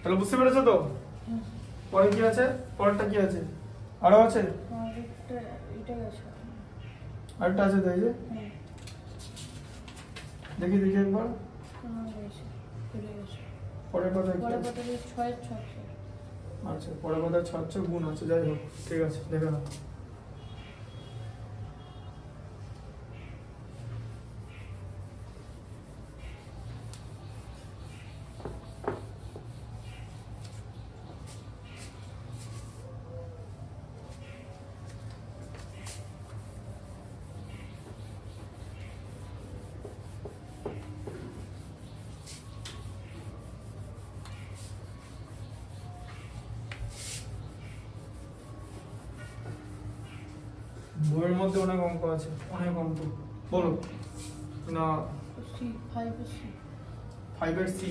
তাহলে বুঝতে পেরেছো তো? পরে কি আছে? পরেরটা কি আছে? আরো আছে? আরেকটা আছে তাই যে দেখি দেখি একবার। পরের কথা কি? আচ্ছা পরের কথা 6 গুণ আছে, যাই হোক ঠিক আছে দেখে নাও। বইয়ের মধ্যে অনেক অঙ্ক আছে, অনেক অঙ্ক। বলো না 5 এর সি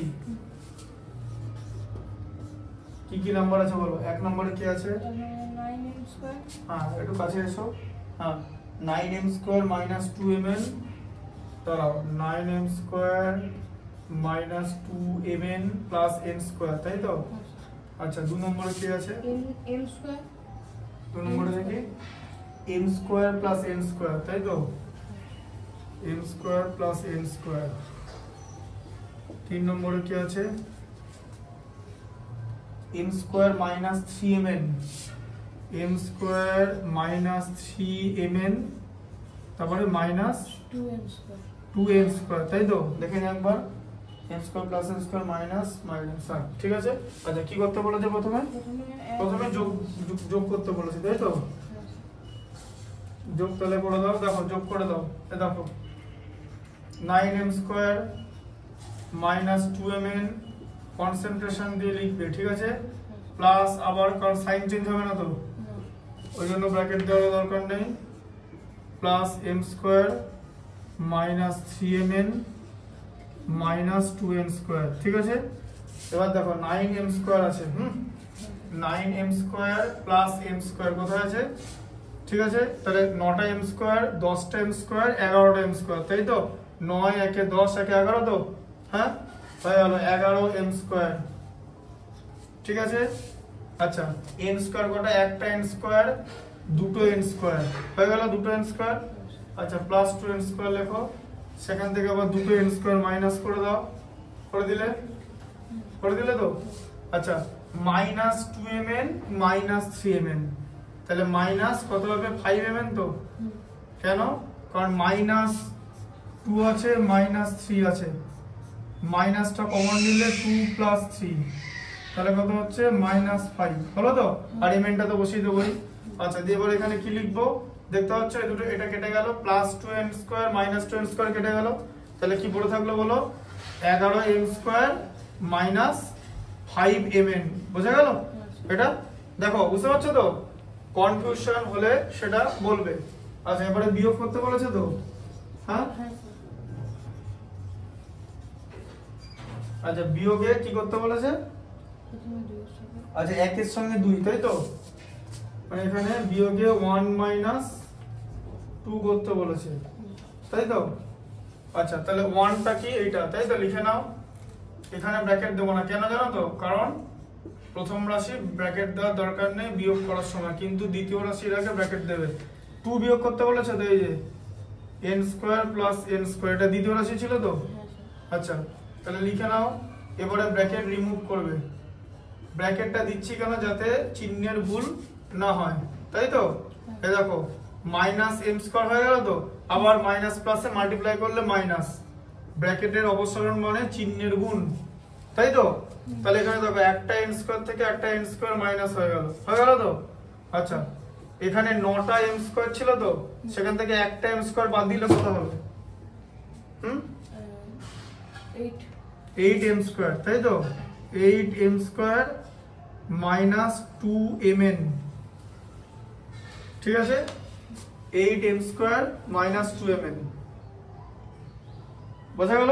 কি কি নাম্বার আছে বলো। 1 নম্বরে কি আছে? 9m²। হ্যাঁ একটু কাছে এসো। হ্যাঁ 9m² - 2mn। দাঁড়াও 9m² - 2mn + n², তাই তো? আচ্ছা 2 নম্বরে কি আছে? m²। 2 নম্বরে দেখি m² + n², তাই তো? m² + n²। 3 নম্বরে কি আছে? m² - 3mn, m² - 3mn তারপরে -2n², তাই তো? দেখে নিন একবার m² + n² -, ঠিক আছে। আচ্ছা কি করতে বলেছে প্রথমে? প্রথমে যোগ করতে বলেছে, তাই তো? যোগ তাহলে করে দাও, দেখো যোগ করে দাও। এই দেখো 9m² - 2mn কনসেন্ট্রেশন দিয়ে লিখবে, ঠিক আছে? প্লাস আবার কার সাইন চেঞ্জ হবে না তো, ওই জন্য ব্র্যাকেট দেওয়ার দরকার নেই। প্লাস m² - 3mn -2n², ঠিক আছে। এবার দেখো 9m² আছে, 9m² + m² কোথায় আছে? ঠিক আছে, তাহলে 9টা m², 10টা m², 11টা m², তাই তো? 9 একে 10 একে 11 তো, হ্যাঁ হয়ে গেল 11m², ঠিক আছে। আচ্ছা n² কটা? একটা n², দুটো n² হয়ে গেল, দুটো n²। আচ্ছা প্লাস 2n² লেখো, সেখান থেকে আবার দুটো n² মাইনাস করে দাও, করে দিলে তো। আচ্ছা -2mn - 3mn, তাহলে মাইনাস কত হবে? 5mn তো। কেন? কারণ -2 আছে -3 আছে, মাইনাসটা কমন নিলে 2 + 3, তাহলে কত হচ্ছে? -5 হলো তো। আর mnটা তো বসিয়ে দেবই। আচ্ছা দিয়ে এবার এখানে কি লিখবো দেখতে পাচ্ছ? এই দুটো এটা কেটে গেল, +2n² - 2n² কেটে গেল, তাহলে কি পড়ে থাকলো বলো? 11m² - 5mn, বোঝা গেল এটা? দেখো বুঝতে পারছো তো? কনফিউশন হলে সেটা বলবে। আচ্ছা এবারে বিয়োগ করতে বলেছে তো, হ্যাঁ? আচ্ছা বিয়োগে কি করতে বলেছে? আচ্ছা 1 এর সঙ্গে 2, তাই তো? মানে এখানে বিয়োগে 1 - 2 করতে বলেছে, তাই তো? আচ্ছা তাহলে 1টা কি? এইটা, তাই তো? লিখে নাও। এখানে ব্র্যাকেট দেবো না, কেন জানো তো? কারণ প্রথম রাশি ব্র্যাকেট দেওয়ার দরকার নেই বিয়োগ করার সময়, কিন্তু দ্বিতীয় রাশির আগে ব্র্যাকেট দেবে। 2 বিয়োগ করতে বলেছে তো, এই যে n² + n², এটা দ্বিতীয় রাশি ছিল তো। আচ্ছা তাহলে লিখে নাও। এবারে ব্র্যাকেট রিমুভ করবে। ব্র্যাকেটটা দিচ্ছি কেন? যাতে চিহ্নের ভুল না হয়, তাই তো? এই দেখো -m² হয়ে গেল তো, আবার মাইনাস প্লাসে মাল্টিপ্লাই করলে মাইনাস, ব্র্যাকেটের অপসারণ মানে চিহ্নের গুণ, তাই তো? তাহলে এখানে দেখো একটা n² থেকে একটা n² মাইনাস হয়ে গেল তো। আচ্ছা এখানে 9টা m² ছিল তো, সেখান থেকে একটা m² বাদ দিলে কত হবে? 8m², তাই তো? 8m² - 2mn, ঠিক আছে? 8m² - 2mn, বোঝা গেল?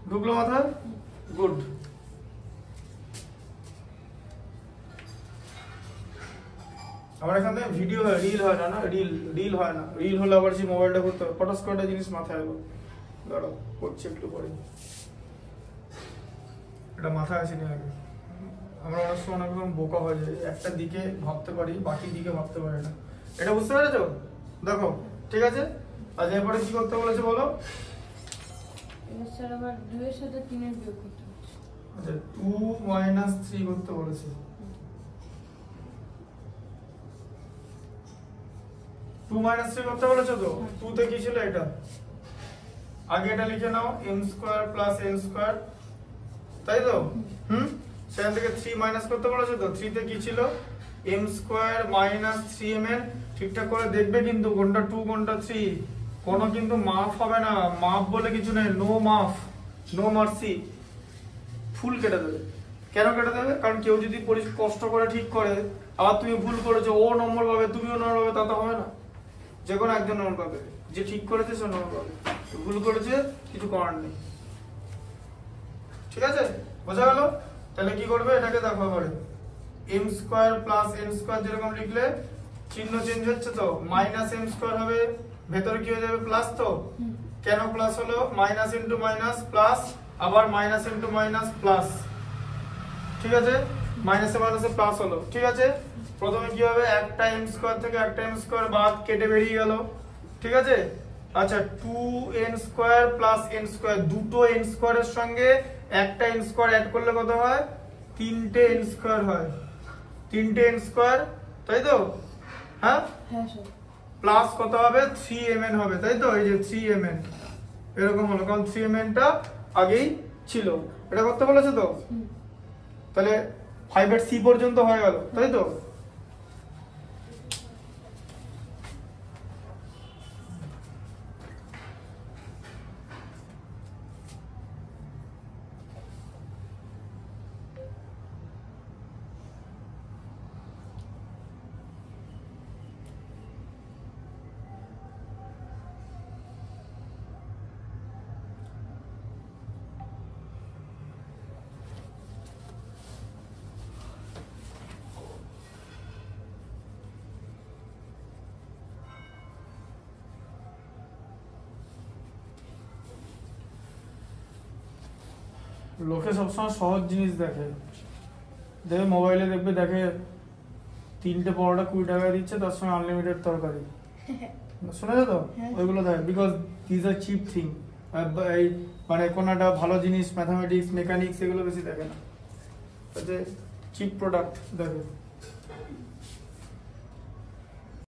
ঢুকলো মাথা? গুড। আমার এখান থেকে ভিডিও হয়, রিল হয় না, রিল হয় না। রিল হলে আবার যে মোবাইলটা করতে হবে, ফটোস কয়টা জিনিস মাথায় এলো, দাঁড়াও করছি একটু পরে। এটা মাথায় আসেনি আগে। আমরা অনেক সময় অনেক রকম বোকা হয়ে যাই, একটা দিকে ভাবতে পারি বাকি দিকে ভাবতে পারি না। এটা বুঝতে পেরেছো? দেখো ঠিক আছে। আচ্ছা এরপরে কি করতে বলেছে বলো? এবার স্যার আবার 2 এর সাথে 3 এর বিয়োগ করতে হচ্ছে। আচ্ছা 2 মাইনাস 3 করতে বলেছে। 2 মাইনাস 3 করতে বলেছো তো? 2 তে কি ছিল এটা? আগে এটা লিখে নাও m square plus n square, তাই তো? সেখান থেকে 3 মাইনাস করতে বলেছো তো? 3 তে কি ছিল? m square minus 3mn। ঠিকঠাক করে দেখবে কিন্তু কোনটা 2 কোনটা 3, কোনো কিন্তু মাফ হবে না। মাফ বলে কিছু নেই, নো মাফ, নো মার্সি। ফুল কেটে দেবে। কেন কেটে দেবে? কারণ কেউ যদি কষ্ট করে ঠিক করে আবার তুমি ভুল করেছো, ও নম্বর পাবে তুমিও নম্বর পাবে, তা তো হবে না। যে কোনো একজন নম্বর পাবে, যে ঠিক করেছে সে নম্বর পাবে, ভুল করেছে কিছু করার নেই। ঠিক আছে, বোঝা গেল? তাহলে কি করবে এটাকে দেখো এবারে m square plus n square যেরকম লিখলে চিহ্ন চেঞ্জ হচ্ছে তো, মাইনাস m স্কয়ার হবে, ভেতরে কি হয়ে যাবে প্লাস তো। কেন প্লাস হলো? মাইনাস ইনটু মাইনাস প্লাস, আবার মাইনাস ইনটু মাইনাস প্লাস। ঠিক আছে, মাইনাসে মাইনাসে প্লাস হলো। ঠিক আছে, প্রথমে কি হবে একটা m স্কয়ার থেকে একটা m স্কয়ার বাদ কেটে বেরিয়ে গেল। ঠিক আছে, আচ্ছা 2n square plus n square, দুটো n স্কয়ারের সঙ্গে একটা n স্কয়ার অ্যাড করলে কত হয়? 3টে n স্কয়ার হয়। 3টে n স্কয়ার, তাই তো? হ্যাঁ হ্যাঁ স্যার। প্লাস কত হবে? 3mn হবে, তাই তো? এই যে 3mn এরকম হলো, কারণ 3mn টা আগেই ছিল। এটা করতে বলেছে তো? তাহলে 5 এর c পর্যন্ত হয়ে গেল, তাই তো? লোকে সবসময় সহজ জিনিস দেখে, দেখে মোবাইলে দেখবে, দেখে 3টে পরোটা 20 টাকা দিচ্ছে, তার সঙ্গে আনলিমিটেড তরকারি। শুনেছো তো? ওইগুলো দেখ, because this are cheap thing. এই মানে কোনো একটা ভালো জিনিস, ম্যাথামেটিক্স, মেকানিক্স, এগুলো বেশি দেখে না, চিপ প্রোডাক্ট দেখে।